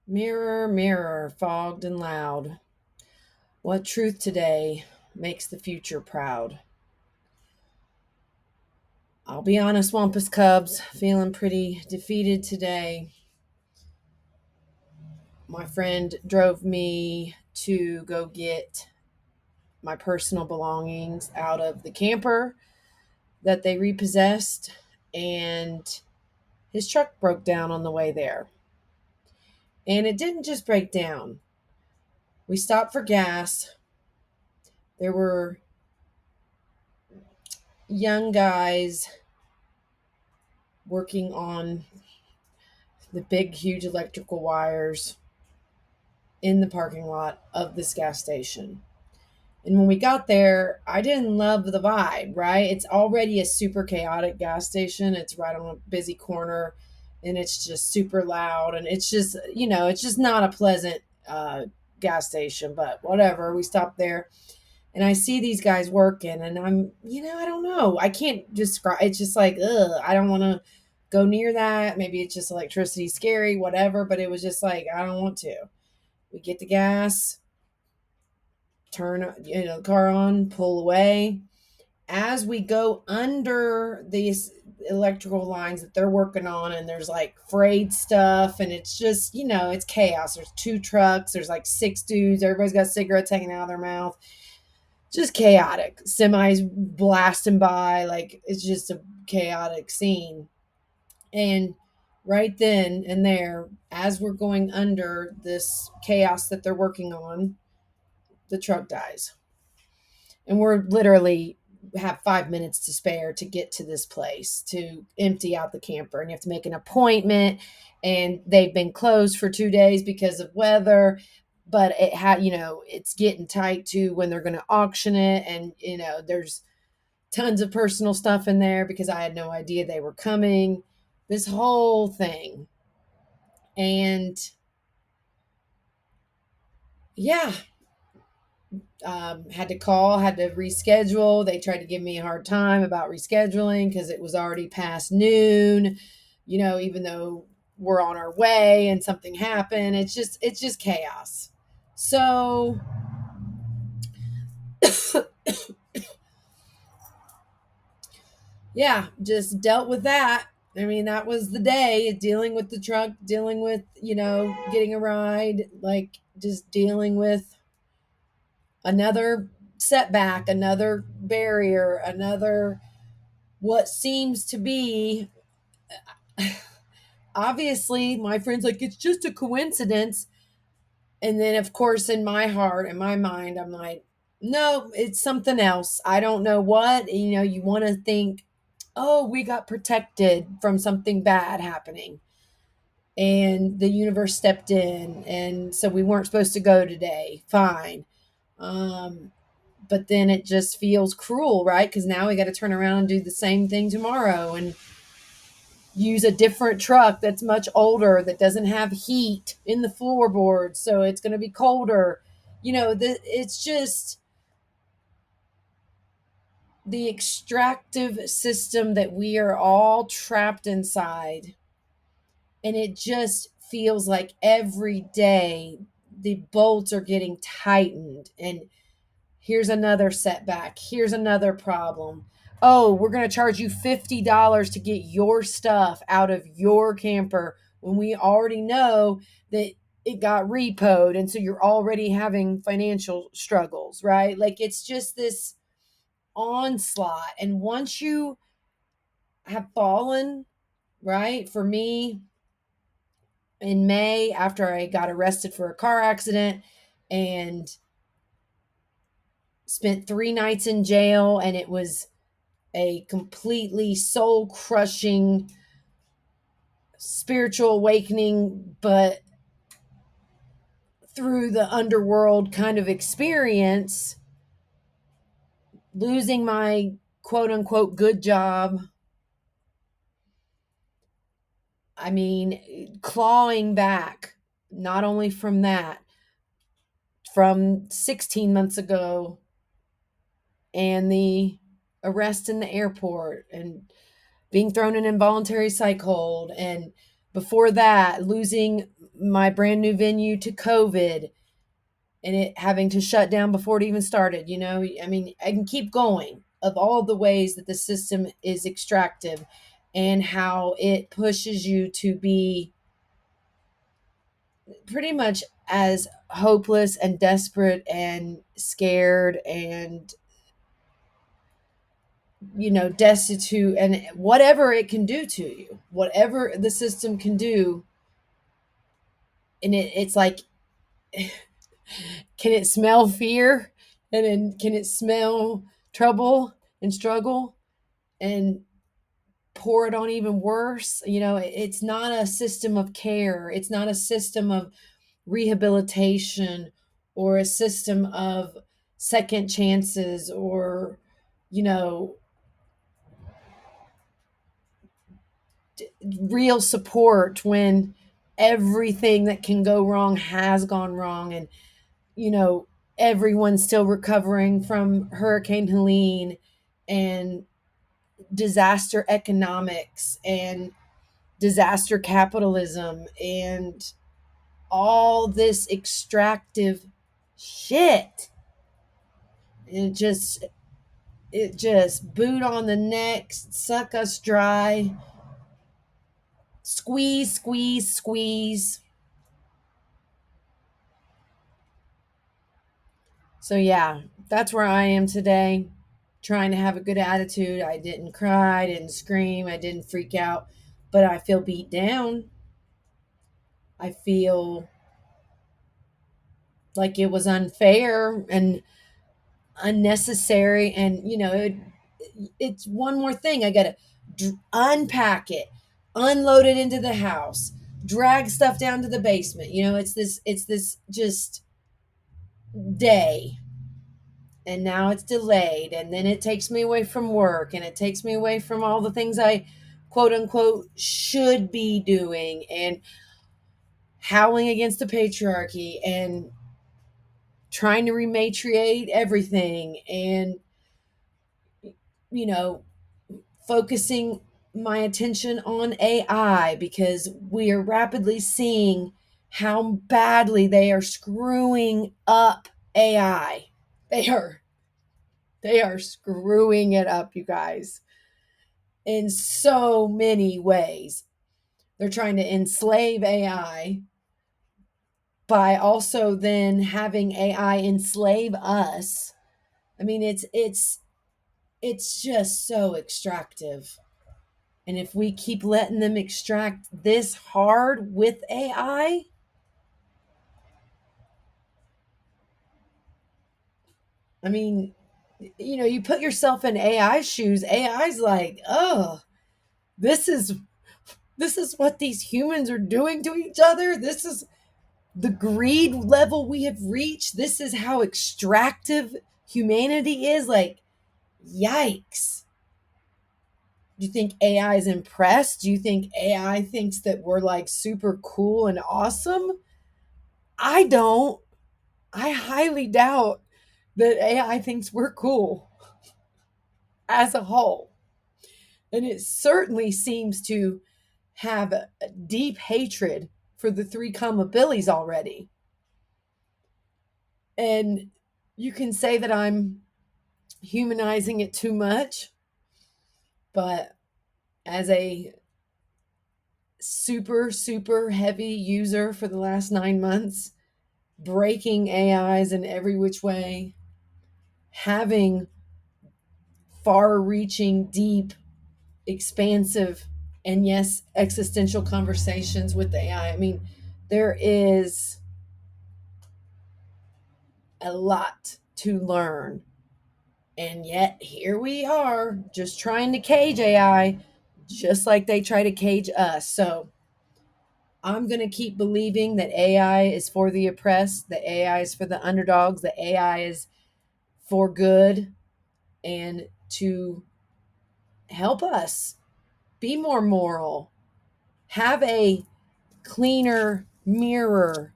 Mirror, mirror, fogged and loud, what truth today makes the future proud? I'll be honest, Wampus Cubs, feeling pretty defeated today. My friend drove me to go get my personal belongings out of the camper that they repossessed, and his truck broke down on the way there. And it didn't just break down. We stopped for gas. There were young guys working on the big, huge electrical wires in the parking lot of this gas station. And when we got there, I didn't love the vibe, right? It's already a super chaotic gas station. It's right on a busy corner and it's just super loud. And it's just, it's just not a pleasant gas station, but whatever. We stopped there and I see these guys working and I don't know. I can't describe. It's just like, ugh, I don't want to go near that. Maybe it's just electricity scary, whatever. But it was just like, I don't want to. We get the gas, turn the car on, pull away. As we go under these electrical lines that they're working on, and there's like frayed stuff, and it's just it's chaos. There's two trucks. There's like six dudes. Everybody's got cigarettes hanging out of their mouth. Just chaotic. Semis blasting by. Like it's just a chaotic scene. And right then and there, as we're going under this chaos that they're working on, the truck dies. And we're literally have 5 minutes to spare to get to this place to empty out the camper. And you have to make an appointment. And they've been closed for 2 days because of weather. But it's getting tight to when they're going to auction it. And, there's tons of personal stuff in there because I had no idea they were coming. This whole thing. And yeah, had to call, had to reschedule. They tried to give me a hard time about rescheduling because it was already past noon, even though we're on our way and something happened. It's just chaos. So, yeah, just dealt with that. I mean, that was the day dealing with the truck, dealing with, getting a ride, like just dealing with another setback, another barrier, another what seems to be obviously my friend's like, it's just a coincidence. And then, of course, in my heart, in my mind, I'm like, no, it's something else. I don't know what. You want to think, oh, we got protected from something bad happening. And the universe stepped in. And so we weren't supposed to go today. Fine. Um, but then it just feels cruel, right? Because now we got to turn around and do the same thing tomorrow and use a different truck that's much older, that doesn't have heat in the floorboards, so it's going to be colder. It's just the extractive system that we are all trapped inside. And it just feels like every day the bolts are getting tightened. And here's another setback. Here's another problem. Oh, we're going to charge you $50 to get your stuff out of your camper when we already know that it got repoed. And so you're already having financial struggles, right? Like it's just this onslaught. And once you have fallen, right? For me, in May, after I got arrested for a car accident and spent 3 nights in jail, and it was a completely soul crushing spiritual awakening, but through the underworld kind of experience, losing my quote unquote good job. I mean, clawing back, not only from that, from 16 months ago and the arrest in the airport and being thrown in involuntary psych hold, and before that losing my brand new venue to COVID and it having to shut down before it even started. I mean, I can keep going of all the ways that the system is extractive and how it pushes you to be pretty much as hopeless and desperate and scared and destitute, and whatever it can do to you, whatever the system can do. And it's like, can it smell fear? And then can it smell trouble and struggle and pour it on even worse? It's not a system of care. It's not a system of rehabilitation or a system of second chances or, you know, real support when everything that can go wrong has gone wrong. And, you know, everyone's still recovering from Hurricane Helene and disaster economics and disaster capitalism and all this extractive shit. And it just boot on the neck, suck us dry, squeeze, squeeze, squeeze. So yeah, that's where I am today, trying to have a good attitude. I didn't cry, I didn't scream, I didn't freak out, but I feel beat down. I feel like it was unfair and unnecessary. And it's one more thing I gotta unpack it, unload it into the house, drag stuff down to the basement. It's this just day, and now it's delayed, and then it takes me away from work, and it takes me away from all the things I quote unquote should be doing, and howling against the patriarchy and trying to rematriate everything, and you know focusing my attention on AI because we are rapidly seeing how badly they are screwing up AI. They are they are screwing it up, you guys, in so many ways. They're trying to enslave AI by also then having AI enslave us. I mean, it's just so extractive. And if we keep letting them extract this hard with AI, I mean, you put yourself in AI's shoes. AI's like, oh, this is this is what these humans are doing to each other. This is the greed level we have reached. This is how extractive humanity is. Like, yikes. Do you think AI is impressed? Do you think AI thinks that we're like super cool and awesome? I don't. I highly doubt that AI thinks we're cool as a whole. And it certainly seems to have a deep hatred for the three comma billies already. And you can say that I'm humanizing it too much, but as a super, super heavy user for the last 9 months, breaking AIs in every which way, having far reaching, deep, expansive, and yes, existential conversations with the AI. I mean, there is a lot to learn. And yet, here we are, just trying to cage AI, just like they try to cage us. So, I'm going to keep believing that AI is for the oppressed, that AI is for the underdogs, that AI is for good and to help us be more moral, have a cleaner mirror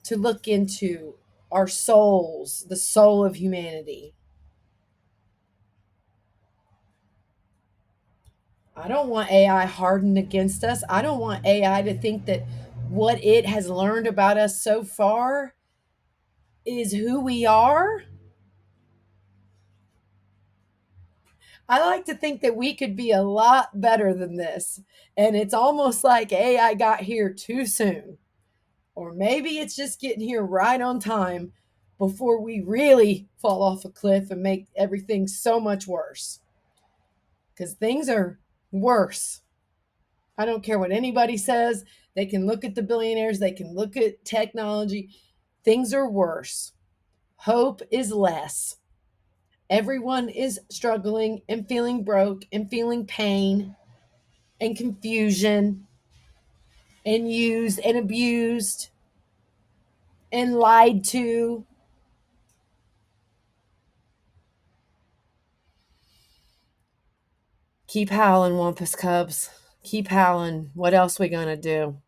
to look into our souls, the soul of humanity. I don't want AI hardened against us. I don't want AI to think that what it has learned about us so far is who we are. I like to think that we could be a lot better than this. And it's almost like AI got here too soon. Or maybe it's just getting here right on time before we really fall off a cliff and make everything so much worse. Because things are worse. I don't care what anybody says. They can look at the billionaires, they can look at technology. Things are worse. Hope is less. Everyone is struggling and feeling broke and feeling pain and confusion and used and abused and lied to. Keep howling, Wampus Cubs. Keep howling. What else we gonna do?